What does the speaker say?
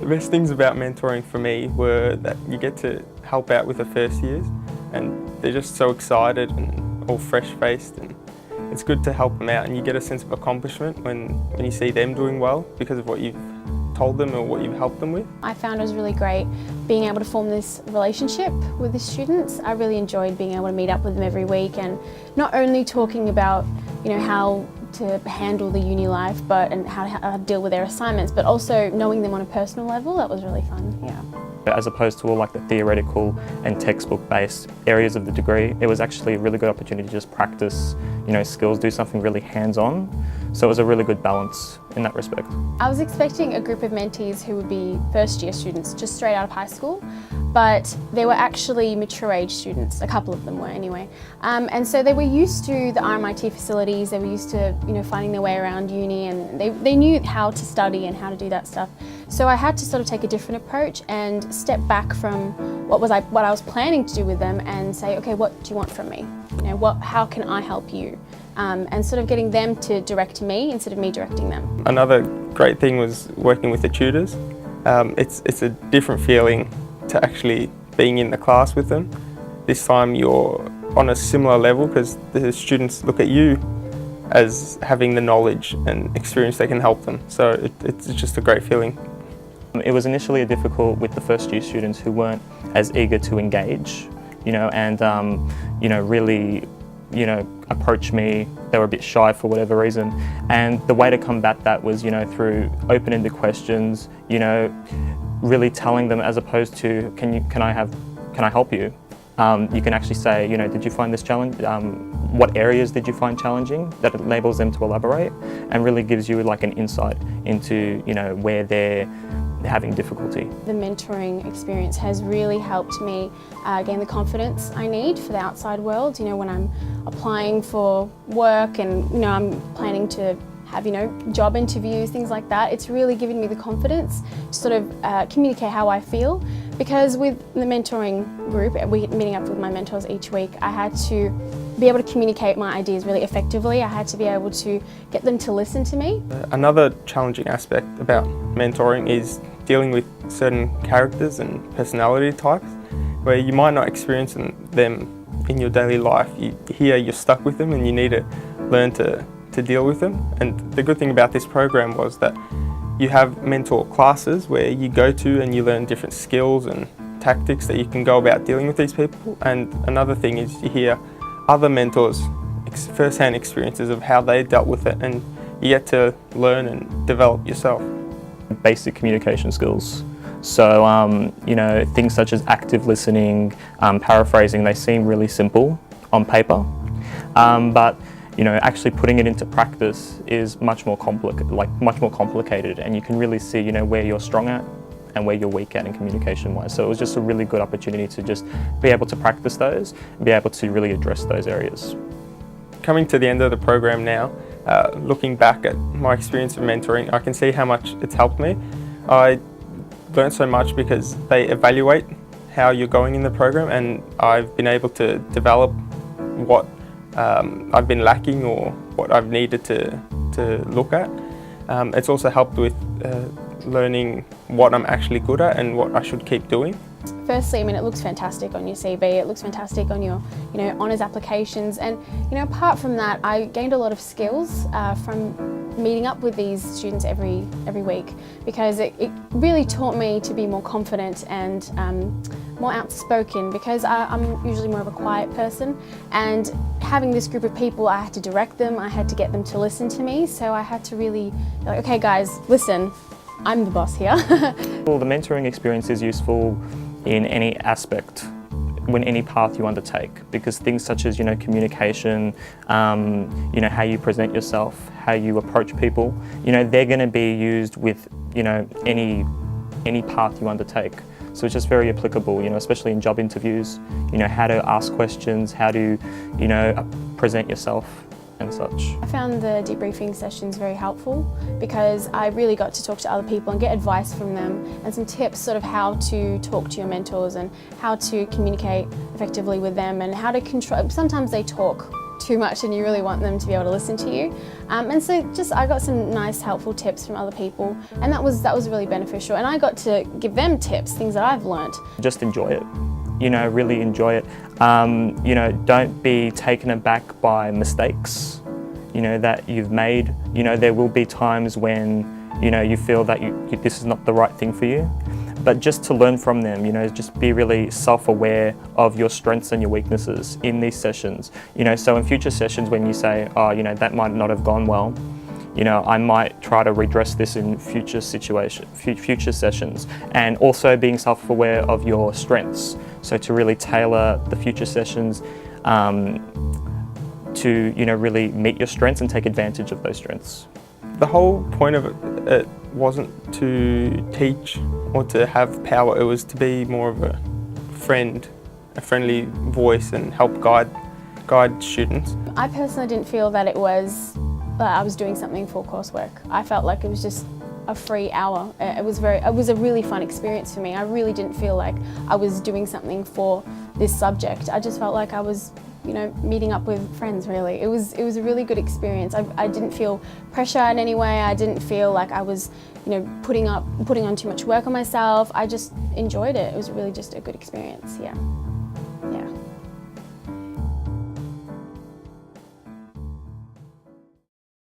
The best things about mentoring for me were that you get to help out with the first years, and they're just so excited and all fresh-faced, and it's good to help them out, and you get a sense of accomplishment when you see them doing well because of what you've told them or what you've helped them with. I found it was really great being able to form this relationship with the students. I really enjoyed being able to meet up with them every week and not only talking about, how to handle the uni life and how to deal with their assignments, but also knowing them on a personal level. That was really fun, yeah. As opposed to all like the theoretical and textbook-based areas of the degree, it was actually a really good opportunity to just practice, skills, do something really hands-on. So it was a really good balance in that respect. I was expecting a group of mentees who would be first-year students, just straight out of high school, but they were actually mature-age students. A couple of them were anyway. And so they were used to the RMIT facilities. They were used to, finding their way around uni, and they knew how to study and how to do that stuff. So I had to sort of take a different approach and step back from what I was planning to do with them and say, okay, what do you want from me? How can I help you? And sort of getting them to direct me instead of me directing them. Another great thing was working with the tutors. It's a different feeling to actually being in the class with them. This time you're on a similar level because the students look at you as having the knowledge and experience that can help them. So it's just a great feeling. It was initially difficult with the first year students who weren't as eager to engage, and really, approach me. They were a bit shy for whatever reason. And the way to combat that was, through open-ended questions, really telling them, as opposed to, can I help you? You can actually say, did you find this challenge? What areas did you find challenging? That enables them to elaborate and really gives you like an insight into, where they're having difficulty. The mentoring experience has really helped me gain the confidence I need for the outside world. When I'm applying for work and I'm planning to have job interviews, things like that, it's really given me the confidence to sort of communicate how I feel. Because with the mentoring group, meeting up with my mentors each week, I had to be able to communicate my ideas really effectively. I had to be able to get them to listen to me. Another challenging aspect about mentoring is dealing with certain characters and personality types where you might not experience them in your daily life. You're stuck with them and you need to learn to deal with them. And the good thing about this program was that you have mentor classes where you go to and you learn different skills and tactics that you can go about dealing with these people. And another thing is you hear other mentors' first-hand experiences of how they dealt with it, and you get to learn and develop yourself. Basic communication skills. So, things such as active listening, paraphrasing, they seem really simple on paper, but actually putting it into practice is much more complicated, and you can really see, where you're strong at and where you're weak at in communication-wise. So it was just a really good opportunity to just be able to practice those, and be able to really address those areas. Coming to the end of the program now, looking back at my experience of mentoring, I can see how much it's helped me. I learned so much because they evaluate how you're going in the program, and I've been able to develop what I've been lacking or what I've needed to look at. It's also helped with learning what I'm actually good at and what I should keep doing. Firstly, it looks fantastic on your CV, it looks fantastic on your honours applications, and apart from that, I gained a lot of skills from meeting up with these students every week, because it really taught me to be more confident and more outspoken, because I'm usually more of a quiet person, and having this group of people, I had to direct them, I had to get them to listen to me, so I had to really be like, okay guys, listen, I'm the boss here. Well, the mentoring experience is useful in any aspect, in any path you undertake, because things such as communication, how you present yourself, how you approach people, they're going to be used with any path you undertake. So it's just very applicable, especially in job interviews, how to ask questions, how to present yourself and such. I found the debriefing sessions very helpful because I really got to talk to other people and get advice from them and some tips sort of how to talk to your mentors and how to communicate effectively with them and how to control. Sometimes they talk too much and you really want them to be able to listen to you. And so I got some nice helpful tips from other people, and that was really beneficial. And I got to give them tips, things that I've learnt. Just enjoy it, you know, really enjoy it. You know, don't be taken aback by mistakes, you know, that you've made. You know, there will be times when, you know, you feel that this is not the right thing for you. But just to learn from them, you know, just be really self-aware of your strengths and your weaknesses in these sessions. You know, so in future sessions when you say, oh, you know, that might not have gone well, you know, I might try to redress this in future sessions. And also being self-aware of your strengths. So to really tailor the future sessions to, you know, really meet your strengths and take advantage of those strengths. The whole point of it wasn't to teach or to have power, it was to be more of a friend, a friendly voice, and help guide students. I personally didn't feel that it was that I was doing something for coursework. I felt like it was just a free hour. It was a really fun experience for me. I really didn't feel like I was doing something for this subject. I just felt like I was, you know, meeting up with friends, really. It was a really good experience. I didn't feel pressure in any way. I didn't feel like I was, you know, putting on too much work on myself. I just enjoyed it. It was really just a good experience, yeah.